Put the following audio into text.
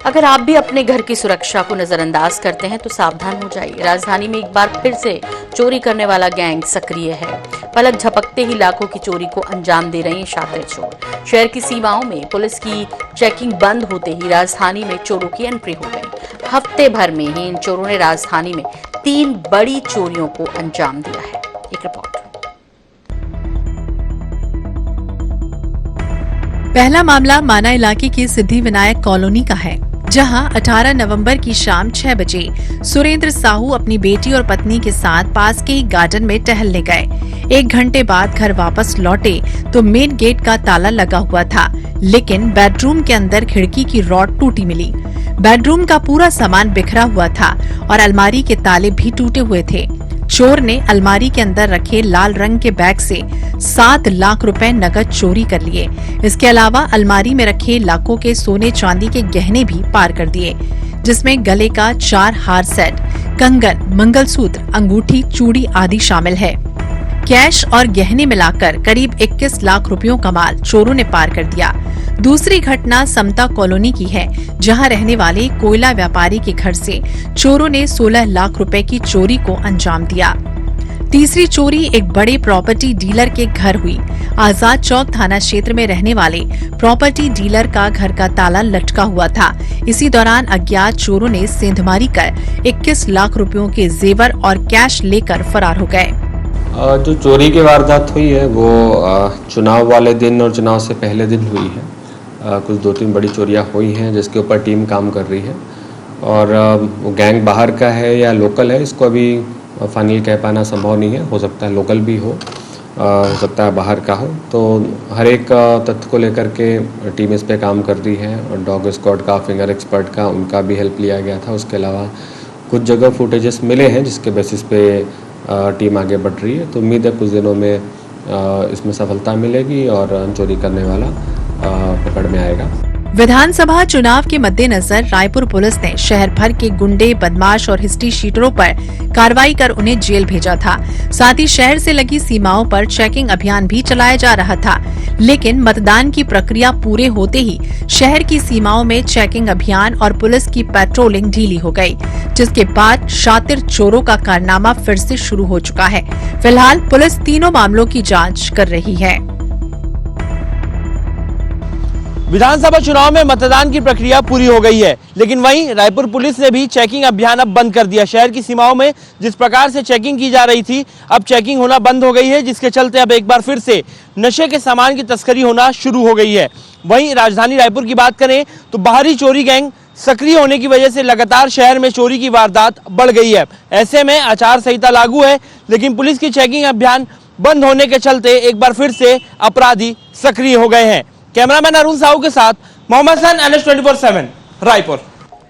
अगर आप भी अपने घर की सुरक्षा को नजरअंदाज करते हैं तो सावधान हो जाइए। राजधानी में एक बार फिर से चोरी करने वाला गैंग सक्रिय है। पलक झपकते ही लाखों की चोरी को अंजाम दे रहे हैं शातिर चोर। शहर की सीमाओं में पुलिस की चेकिंग बंद होते ही राजधानी में चोरों की एंट्री हो गई। हफ्ते भर में ही इन चोरों ने राजधानी में 3 बड़ी चोरियों को अंजाम दिया है। एक रिपोर्ट। पहला मामला माना इलाके की सिद्धिविनायक कॉलोनी का है, जहां 18 नवंबर की शाम 6 बजे सुरेंद्र साहू अपनी बेटी और पत्नी के साथ पास के ही गार्डन में टहलने गए। 1 घंटे बाद घर वापस लौटे तो मेन गेट का ताला लगा हुआ था, लेकिन बेडरूम के अंदर खिड़की की रॉड टूटी मिली। बेडरूम का पूरा सामान बिखरा हुआ था और अलमारी के ताले भी टूटे हुए थे। चोर ने अलमारी के अंदर रखे लाल रंग के बैग से 7 लाख रुपए नकद चोरी कर लिए। इसके अलावा अलमारी में रखे लाखों के सोने चांदी के गहने भी पार कर दिए, जिसमें गले का 4 हार सेट, कंगन, मंगलसूत्र, अंगूठी, चूड़ी आदि शामिल है। कैश और गहने मिलाकर करीब 21 लाख रुपयों का माल चोरों ने पार कर दिया। दूसरी घटना समता कॉलोनी की है, जहां रहने वाले कोयला व्यापारी के घर से चोरों ने 16 लाख रुपए की चोरी को अंजाम दिया। तीसरी चोरी एक बड़े प्रॉपर्टी डीलर के घर हुई। आजाद चौक थाना क्षेत्र में रहने वाले प्रॉपर्टी डीलर का घर का ताला लटका हुआ था। इसी दौरान अज्ञात चोरों ने सेंधमारी कर 21 लाख रुपयों के जेवर और कैश लेकर फरार हो गए। जो चोरी की वारदात हुई है वो चुनाव वाले दिन और चुनाव से पहले दिन हुई है। कुछ 2-3 बड़ी चोरियां हुई हैं जिसके ऊपर टीम काम कर रही है, और वो गैंग बाहर का है या लोकल है इसको अभी फाइनल कह पाना संभव नहीं है। हो सकता है लोकल भी हो सकता है बाहर का हो। तो हर एक तथ्य को लेकर के टीम इस पे काम कर रही है, और डॉग स्क्वाड का, फिंगर एक्सपर्ट का, उनका भी हेल्प लिया गया था। उसके अलावा कुछ जगह फुटेजेस मिले हैं जिसके बेसिस पे टीम आगे बढ़ रही है। तो उम्मीद है कुछ दिनों में इसमें सफलता मिलेगी और चोरी करने वाला पकड़ में आएगा। विधानसभा चुनाव के मद्देनजर रायपुर पुलिस ने शहर भर के गुंडे, बदमाश और हिस्ट्री शीटरों पर कार्रवाई कर उन्हें जेल भेजा था। साथ ही शहर से लगी सीमाओं पर चेकिंग अभियान भी चलाया जा रहा था, लेकिन मतदान की प्रक्रिया पूरे होते ही शहर की सीमाओं में चेकिंग अभियान और पुलिस की पेट्रोलिंग ढीली हो गई, जिसके बाद शातिर चोरों का कारनामा फिर से शुरू हो चुका है। फिलहाल पुलिस तीनों मामलों की जाँच कर रही है। विधानसभा चुनाव में मतदान की प्रक्रिया पूरी हो गई है, लेकिन वहीं रायपुर पुलिस ने भी चेकिंग अभियान अब बंद कर दिया। शहर की सीमाओं में जिस प्रकार से चेकिंग की जा रही थी, अब चेकिंग होना बंद हो गई है, जिसके चलते अब एक बार फिर से नशे के सामान की तस्करी होना शुरू हो गई है। वहीं राजधानी रायपुर की बात करें तो बाहरी चोरी गैंग सक्रिय होने की वजह से लगातार शहर में चोरी की वारदात बढ़ गई है। ऐसे में आचार संहिता लागू है, लेकिन पुलिस की चेकिंग अभियान बंद होने के चलते एक बार फिर से अपराधी सक्रिय हो गए हैं। कैमरामैन अरुण साहू के साथ मोहम्मद हसन, NH 24/7 रायपुर।